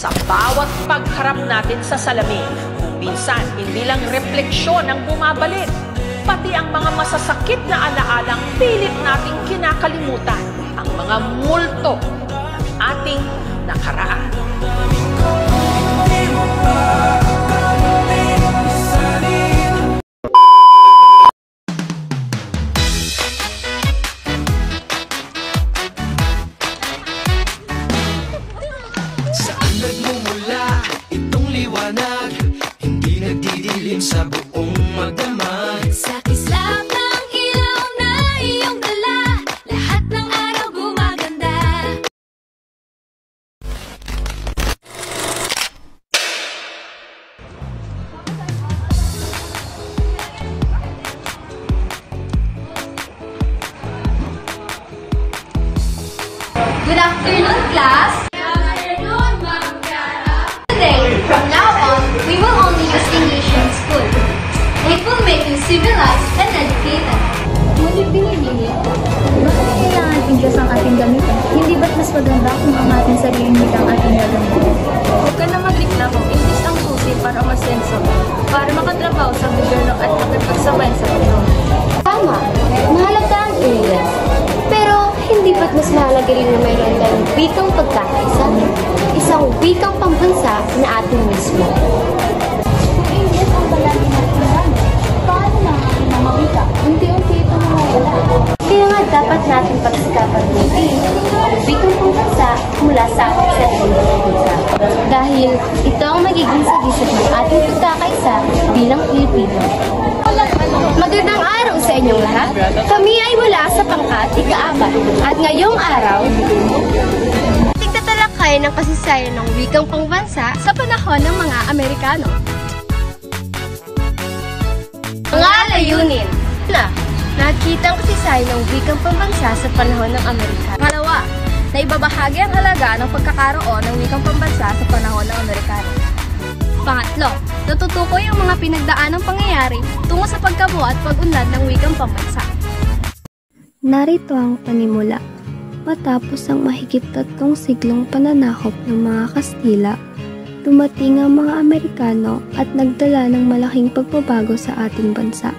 Sa bawat pagharap natin sa salamin, kung minsan hindi lang refleksyon ang bumabalik, pati ang mga masasakit na alaalang pilit nating kinakalimutan, ang mga multo ng ating nakaraan. Saan nagmumula itong liwanag? Hindi nagdidilim sa buong magdamag. Sa kislap ng ilaw na iyong dala, lahat ng araw gumaganda. Good afternoon, class! From now on, we will only use English in school. It will make you civilized and educated. Ngunit binibili, bakit kailangan English ang ating gamitin? Hindi ba't mas maganda kung ang ating sariling wikang ating gagamitin? Huwag ka na magreklamo, English ang susi para masenso, para makatrabaho sa gobyerno at makapagsabayan sa mundo. Tama, mahalaga ang English. Pero hindi ba't mas mahalaga rin na mayroon tayong wikang pagkakaisa? Isang wikang pambansa na atin mismo. Kung English ang palagi natin gamit, paano na ang ating mga wika? Unti-unti ito mawawala. Kaya nga dapat natin pagsikapan natin ang wikang pambansa mula sa ating sariling wika. Dahil ito ang magiging sagisag ng ating pagkakaisa bilang Pilipino. Magandang araw sa inyong lahat. Kami ay mula sa pangkat ika-4 at ngayong araw, tigtatalakay ng kasaysayan ng wikang pambansa sa panahon ng mga Amerikano. Mga layunin na nakita ang kasaysayan ng wikang pambansa sa panahon ng Amerikano. Pangalawa, na ibabahagi ang halaga ng pagkakaroon ng wikang pambansa sa panahon ng Amerikano. Pangatlo, natutukoy ang mga pinagdaanang pangyayari tungo sa pagkabuo at pag-unlad ng wikang pambansa. Narito ang panimula. Matapos ang mahigit 3 siglong pananakop ng mga Kastila, dumating ang mga Amerikano at nagdala ng malaking pagbabago sa ating bansa.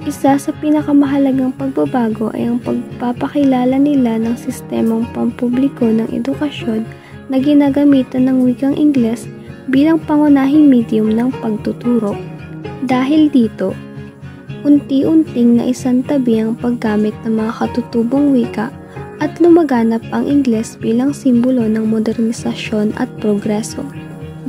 Isa sa pinakamahalagang pagbabago ay ang pagpapakilala nila ng sistemang pampubliko ng edukasyon na ginagamitan ng wikang Ingles bilang pangunahing medium ng pagtuturo. Dahil dito, unti-unting naisantabi ang paggamit ng mga katutubong wika at lumaganap ang Ingles bilang simbolo ng modernisasyon at progreso.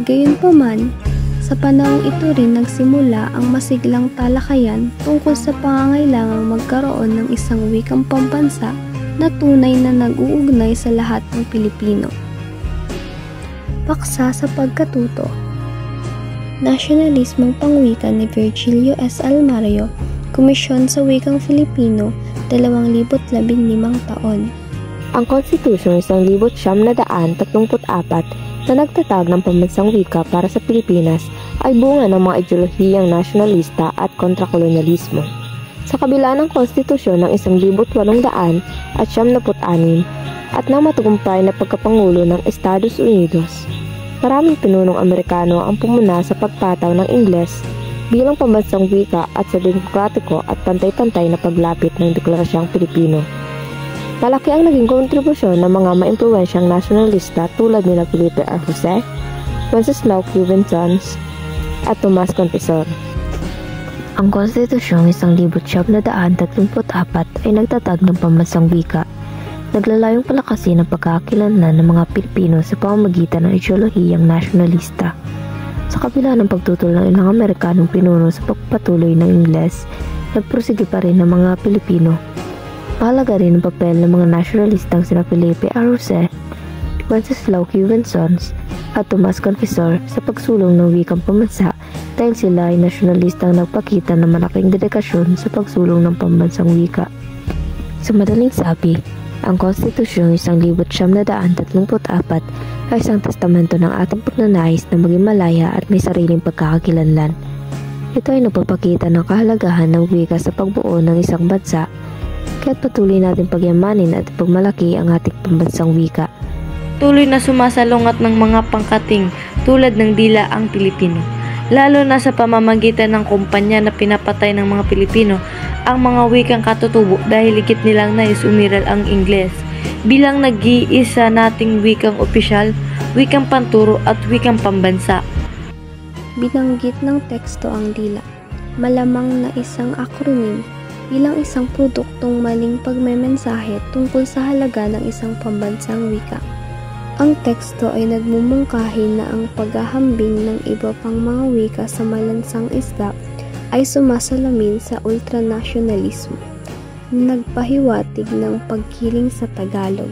Gayunpaman, sa panahong ito rin nagsimula ang masiglang talakayan tungkol sa pangangailangang magkaroon ng isang wikang pambansa na tunay na nag-uugnay sa lahat ng Pilipino. Paksa sa pagkatuto. Nasyonalismong pangwika ni Virgilio S. Almario, Komisyon sa Wikang Filipino, 2015 taon. Ang Konstitusyon 1934 na nagtatag ng pambansang wika para sa Pilipinas ay bunga ng mga ideolohiyang nasyonalista at kontrakolonyalismo. Sa kabila ng konstitusyon ng 1876 at ng matagumpay na pagkapangulo ng Estados Unidos, maraming pinunong Amerikano ang pumuna sa pagpataw ng Ingles bilang pambansang wika at sa demokratiko at pantay-pantay na paglapit ng Deklarasyong Pilipino. Malaki ang naging kontribusyon ng mga maimpluwensyang nasyonalista tulad nila Felipe R. Jose, Wenceslao Cubensons, at Tomas Confesor. Ang Konstitusyong 1934 ay nagtatag ng pambansang wika. Naglalayong palakasin ang pagkakakilanlan ng mga Pilipino sa pamamagitan ng ideolohiyang nasyonalista. Sa kabila ng pagtutol ng ilang Amerikanong pinuno sa pagpatuloy ng Ingles, nagprosige pa rin ng mga Pilipino. Mahalaga rin ang papel ng mga nasyonalistang sina Felipe R. Jose, Wenceslao Cubensons, at Tomas Confesor sa pagsulong ng wikang pambansa dahil sila ay nasyonalistang nagpakita ng malaking dedikasyon sa pagsulong ng pambansang wika. Sa madaling sabi, ang Konstitusyong 1934 ay isang testamento ng ating pagnanais na maging malaya at may sariling pagkakakilanlan. Ito ay nagpapakita ng kahalagahan ng wika sa pagbuo ng isang bansa, kaya't patuloy natin pagyamanin at ipagmalaki ang ating pambansang wika. patuloy na sumasalungat ng mga pangkating tulad ng dila ang Pilipino. Lalo na sa pamamagitan ng kumpanya na pinapatay ng mga Pilipino ang mga wikang katutubo dahil higit nilang nais umiral ang Ingles. Bilang nag-iisa nating wikang opisyal, wikang panturo at wikang pambansa. Binanggit ng teksto ang dila, malamang na isang akronym bilang isang produktong maling pagmemensahe tungkol sa halaga ng isang pambansang wika. Ang teksto ay nagmumungkahi na ang paghahambing ng iba pang mga wika sa malansang isla ay sumasalamin sa ultranasyonalismo, nagpahiwatig ng pagkiling sa Tagalog.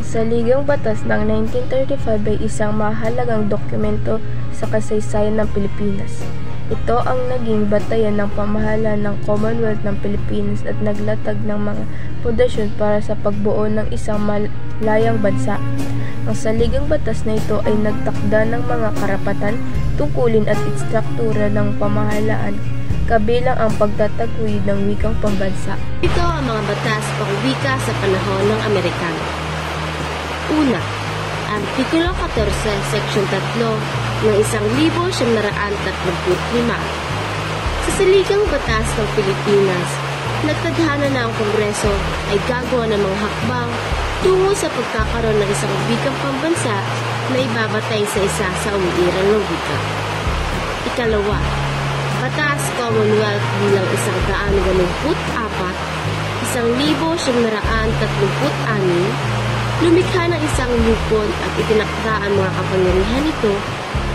Sa Saligang Batas ng 1935 ay isang mahalagang dokumento sa kasaysayan ng Pilipinas. Ito ang naging batayan ng pamahalaan ng Commonwealth ng Pilipinas at naglatag ng mga pundasyon para sa pagbuo ng isang malayang bansa. Ang saligang batas na ito ay nagtakda ng mga karapatan, tungkulin at istruktura ng pamahalaan, kabilang ang pagtataguyod ng wikang pambansa. Ito ang mga batas pangwika sa panahon ng Amerikano. Una, Artikulo 14, Section 3 ng 1935. Sa Saligang Batas ng Pilipinas, nagtadhana na ang Kongreso ay gagawa ng mga hakbang tungo sa pagkakaroon ng isang wikang pambansa na ibabatay sa isa sa umiiral ng wika. Ikalawa, Batas Commonwealth bilang 184, 1936, lumikha ng isang lupon at itinakda ang mga kapangyarihan nito,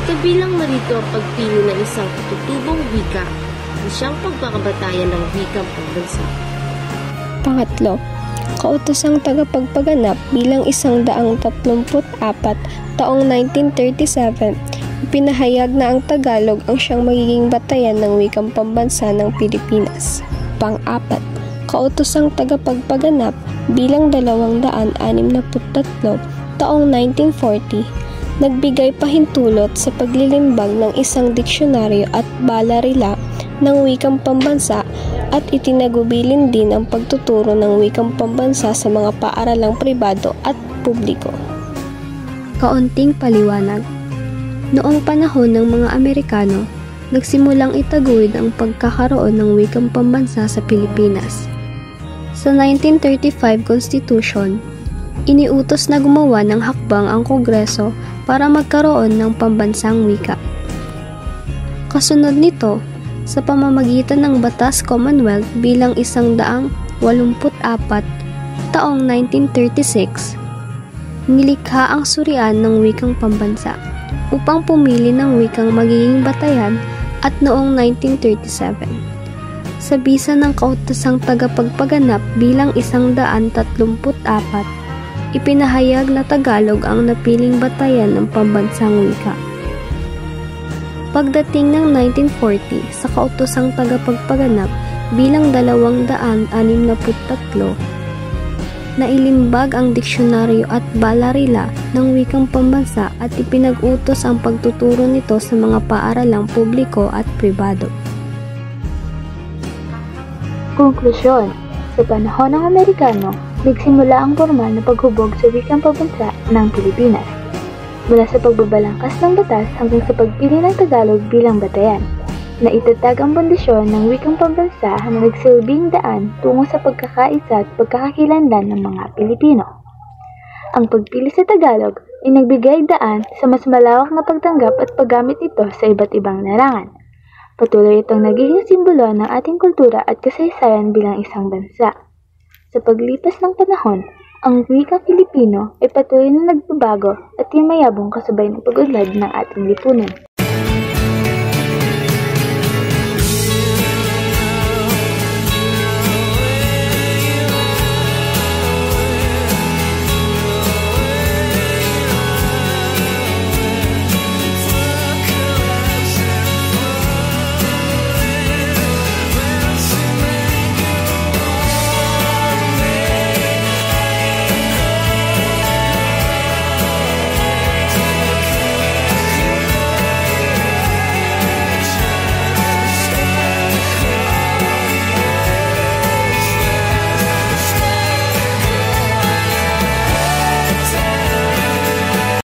kabilang narito ang pagpili ng isang katutubong wika na siyang pagkakabatayan ng wikang pambansa. Pangatlo, kautosang tagapagpaganap bilang 134 taong 1937, pinahayag na ang Tagalog ang siyang magiging batayan ng wikang pambansa ng Pilipinas. Pang-apat, kautosang tagapagpaganap bilang 263 taong 1940, nagbigay pahintulot sa paglilimbag ng isang diksyonaryo at balarila ng wikang pambansa at itinagubilin din ang pagtuturo ng wikang pambansa sa mga paaralang pribado at publiko. Kaunting paliwanag. Noong panahon ng mga Amerikano, nagsimulang itaguyod ang pagkakaroon ng wikang pambansa sa Pilipinas. Sa 1935 Constitution, iniutos na gumawa ng hakbang ang Kongreso para magkaroon ng pambansang wika. Kasunod nito, sa pamamagitan ng Batas Commonwealth bilang 184 taong 1936, nilikha ang surian ng wikang pambansa upang pumili ng wikang magiging batayan at noong 1937. Sa bisa ng kautosang tagapagpaganap bilang 134, ipinahayag na Tagalog ang napiling batayan ng pambansang wika. Pagdating ng 1940, sa kautosang tagapagpaganap bilang 263, nailimbag ang diksyonaryo at balarila ng wikang pambansa at ipinag-utos ang pagtuturo nito sa mga paaralang publiko at pribado. Konklusyon, sa panahon ng Amerikano, nagsimula ang formal na paghubog sa wikang pambansa ng Pilipinas, mula sa pagbabalangkas ng batas hanggang sa pagpili ng Tagalog bilang batayan, na itatag ang pundasyon ng wikang pambansa na nagsilbing daan tungo sa pagkakaisa at pagkakakilanlan ng mga Pilipino. Ang pagpili sa Tagalog ay nagbigay daan sa mas malawak na pagtanggap at paggamit ito sa iba't ibang larangan. Patuloy itong nagiging simbolo ng ating kultura at kasaysayan bilang isang bansa. Sa paglipas ng panahon, ang wikang Pilipino ay patuloy na nagbabago at yamayabong kasabay ng pag-unlad ng ating lipunan.